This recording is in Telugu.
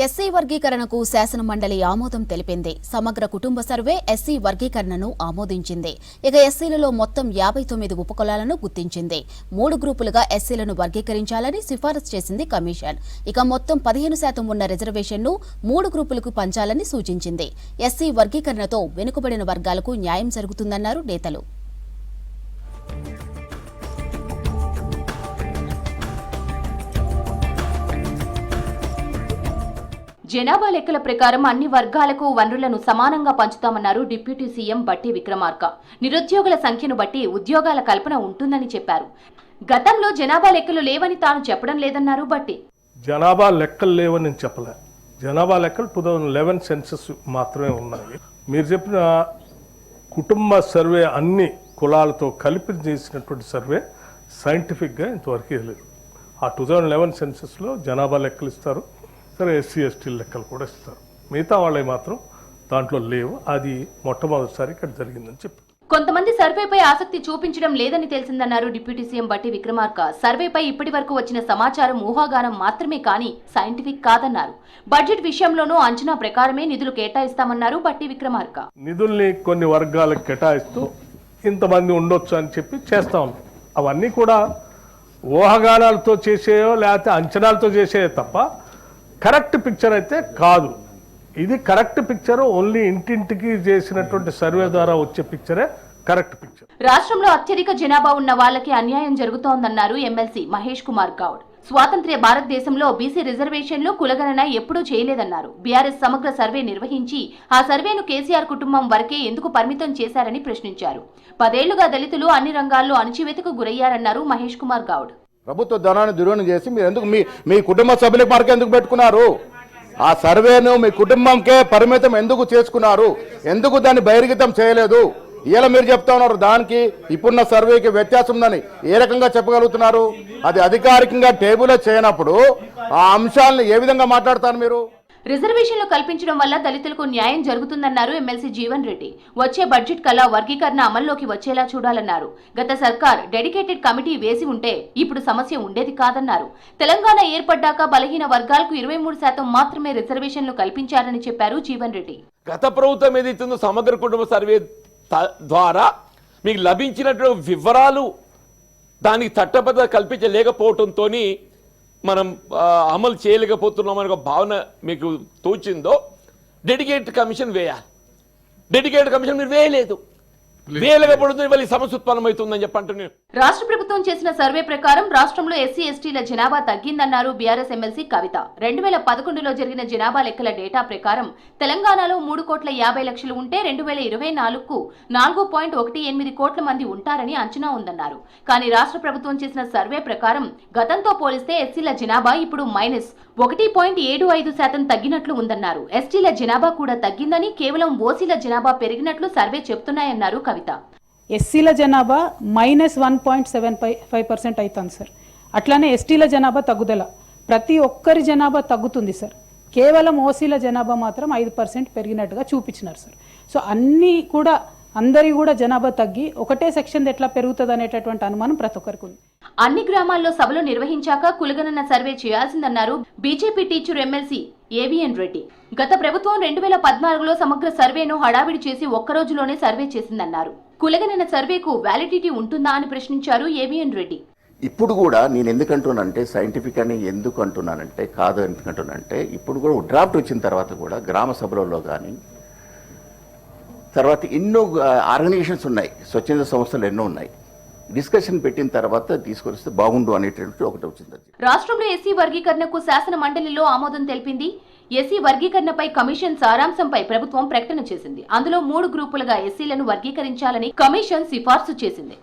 ఎస్సీ వర్గీకరణకు శాసన మండలి ఆమోదం తెలిపింది. సమగ్ర కుటుంబ సర్వే ఎస్సీ వర్గీకరణను ఆమోదించింది. ఇక ఎస్సీలలో మొత్తం 59 ఉపకులాలను గుర్తించింది. 3 గ్రూపులుగా ఎస్సీలను వర్గీకరించాలని సిఫారసు చేసింది కమిషన్. ఇక మొత్తం 15% ఉన్న రిజర్వేషన్ను 3 గ్రూపులకు పంచాలని సూచించింది. ఎస్సీ వర్గీకరణతో వెనుకబడిన వర్గాలకు న్యాయం జరుగుతుందన్నారు నేతలు. జనాభా లెక్కల ప్రకారం అన్ని వర్గాలకు వనరులను సమానంగా పంచుతామన్నారు డిప్యూటీ సీఎం బట్టి విక్రమార్క. నిరుద్యోగుల సంఖ్యను బట్టి ఉద్యోగాల కల్పన ఉంటుందని చెప్పారు. గతంలో జనాభా లెక్కలు లేవని తాను చెప్పడం లేదన్నారు బట్టి. జనాభా లెక్కలు లేవని నేను చెప్పలే. జనాభా లెక్కలు 2011 సెన్సస్ మాత్రమే ఉన్నాయి. మీరు చెప్పిన కుటుంబ సర్వే అన్ని కులాలతో కలిపి చేసినటువంటి సర్వే సైంటిఫిక్గా ఇంతవరకు లేదు. ఆ 2011 సెన్సస్లో జనాభా లెక్కలు ఇస్తారు, సరే ఎస్సీ ఎస్టీ లెక్కలు కూడా ఇస్తారు. మిగతా వాళ్ళే మాత్రం దాంట్లో లేవు. అది మొట్టమొదటిసారి ఇక్కడ జరిగిందని చెప్పి కొంతమంది సర్వేపై ఆసక్తి చూపించడం లేదని తెలిసిందన్నారు డిప్యూటీ సీఎం బట్టి విక్రమార్క. సర్వేపై ఇప్పటి వరకు వచ్చిన సమాచారం ఊహాగానం మాత్రమే కానీ సైంటిఫిక్ కాదన్నారు. బడ్జెట్ విషయంలోనూ అంచనా ప్రకారమే నిధులు కేటాయిస్తామన్నారు బట్టి విక్రమార్క. నిధుల్ని కొన్ని వర్గాలకు కేటాయిస్తూ ఇంతమంది ఉండొచ్చు అని చెప్పి చేస్తా ఉన్నాం. అవన్నీ కూడా ఊహాగానాలతో చేసేయో లేకపోతే అంచనాలతో చేసేయో తప్ప కరెక్ట్ పిక్చర్ అయితే కాదు. ఇది కరెక్ట్ పిక్చర్ ఓన్లీ ఇంటింటికి చేసినటువంటి సర్వే ద్వారా వచ్చే పిక్చరే కరెక్ట్ పిక్చర్. రాష్ట్రంలో అత్యధిక జనాభా ఉన్న వాళ్ళకి అన్యాయం జరుగుతోందన్నారు ఎమ్మెల్సీ మహేష్ కుమార్ గౌడ్. స్వాతంత్ర్య భారతదేశంలో బీసీ రిజర్వేషన్లు కులగణన ఎప్పుడూ చేయలేదన్నారు. బీఆర్ఎస్ సమగ్ర సర్వే నిర్వహించి ఆ సర్వేను కేసీఆర్ కుటుంబం వరకే ఎందుకు పరిమితం చేశారని ప్రశ్నించారు. 10 ఏళ్లుగా దళితులు అన్ని రంగాల్లో అణచివేతకు గురయ్యారన్నారు మహేష్ కుమార్ గౌడ్. ప్రభుత్వ ధనాన్ని దుర్వినియోగం చేసి మీరు ఎందుకు మీ కుటుంబ సభ్యుల మార్కు ఎందుకు పెట్టుకున్నారు? ఆ సర్వేను మీ కుటుంబంకే పరిమితం ఎందుకు చేసుకున్నారు? ఎందుకు దాన్ని బహిర్గతం చేయలేదు? ఇలా మీరు చెప్తా ఉన్నారు దానికి ఇప్పుడున్న సర్వేకి వ్యత్యాసం ఉందని ఏ రకంగా చెప్పగలుగుతున్నారు? అది అధికారికంగా టేబుల్లో చేయనప్పుడు ఆ అంశాలను ఏ విధంగా మాట్లాడతారు మీరు? రిజర్వేషన్లు కల్పించడం వల్ల దళితులకు న్యాయం జరుగుతుందన్నారు ఎమ్మెల్సీ జీవన్ రెడ్డి. వచ్చే బడ్జెట్ కల్లా వర్గీకరణ అమల్లోకి వచ్చేలా చూడాలన్నారు. గత సర్కార్ డెడికేటెడ్ కమిటీ వేసి ఉంటే ఇప్పుడు సమస్య ఉండేది కాదన్నారు. తెలంగాణ ఏర్పడ్డాక బలహీన వర్గాలకు 23% మాత్రమే రిజర్వేషన్లు కల్పించారని చెప్పారు జీవన్ రెడ్డి. గత ప్రభుత్వం ఏదైతుందో సమగ్ర కుటుంబ సర్వే ద్వారా మీకు లభించినటువంటి వివరాలు దానికి చట్టబద్ధత కల్పించలేకపోవడంతో మనం అమలు చేయలేకపోతున్నామని ఒక భావన మీకు తోచిందో డెడికేటెడ్ కమిషన్ వేయాలి. డెడికేటెడ్ కమిషన్ మీరు వేయలేదు. వేయలేకపోతుంది ఇవాళ సమస్య ఉత్పన్నమవుతుందని చెప్పంటున్నాను. రాష్ట్ర ప్రభుత్వం చేసిన సర్వే ప్రకారం రాష్ట్రంలో ఎస్సీ ఎస్టీల జనాభా తగ్గిందన్నారు బీఆర్ఎస్ ఎమ్మెల్సీ కవిత. 2011లో జరిగిన జనాభా లెక్కల డేటా ప్రకారం తెలంగాణలో 3,50,00,000 ఉంటే 2024కు 4.18 కోట్ల మంది ఉంటారని అంచనా ఉందన్నారు. కానీ రాష్ట్ర ప్రభుత్వం చేసిన సర్వే ప్రకారం గతంతో పోలిస్తే ఎస్సీల జనాభా ఇప్పుడు -1.75% తగ్గినట్లు ఉందన్నారు. ఎస్టీల జనాభా కూడా తగ్గిందని, కేవలం ఓసీల జనాభా పెరిగినట్లు సర్వే చెప్తున్నాయన్నారు కవిత. ఎస్సీల జనాభా -1.75% అవుతుంది సార్. అట్లానే ఎస్టీల జనాభా తగ్గుదల, ప్రతి ఒక్కరి జనాభా తగ్గుతుంది సార్. కేవలం ఓసీల జనాభా మాత్రం 5% పెరిగినట్టుగా చూపించినారు సార్. సో అన్నీ కూడా అందరి కూడా జనాభా తగ్గి ఒకటే సెక్షన్ ఎట్లా పెరుగుతుంది అనేటటువంటి అనుమానం ప్రతి ఒక్కరికి ఉంది. అన్ని గ్రామాల్లో సభలు నిర్వహించాక కులగణన సర్వే చేయాల్సిందన్నారు BJP teacher MLC AVN Reddy. గత ప్రభుత్వం 2014లో సమగ్ర సర్వేను హడావిడి చేసి ఒక్కరోజులోనే సర్వే చేసిందన్నారు. కులగణన సర్వేకు వ్యాలిడిటీ ఉంటుందా అని ప్రశ్నించారు ఏవిఎన్ రెడ్డి. ఇప్పుడు కూడా నేను ఎందుకంటున్నానంటే సైంటిఫిక్ అని ఎందుకు అంటున్నానంటే కాదు ఎందుకంటున్నానంటే ఇప్పుడు కూడా డ్రాఫ్ట్ వచ్చిన తర్వాత కూడా గ్రామ సభలలో కానీ తర్వాత ఎన్నో ఆర్గనైజేషన్స్ ఉన్నాయి, స్వచ్ఛంద సంస్థలు ఎన్నో ఉన్నాయి. డిస్కషన్ పెట్టిన తర్వాత తీసుకొస్తే బాగుండు అనేటువంటి ఒకటి వచ్చింది. రాష్ట్రంలో ఎస్సీ వర్గీకరణకు శాసన మండలిలో ఆమోదం తెలిపింది. ఎస్సీ వర్గీకరణపై కమిషన్ సారాంశంపై ప్రభుత్వం ప్రకటన చేసింది. అందులో 3 గ్రూపులుగా ఎస్సీలను వర్గీకరించాలని కమిషన్ సిఫార్సు చేసింది.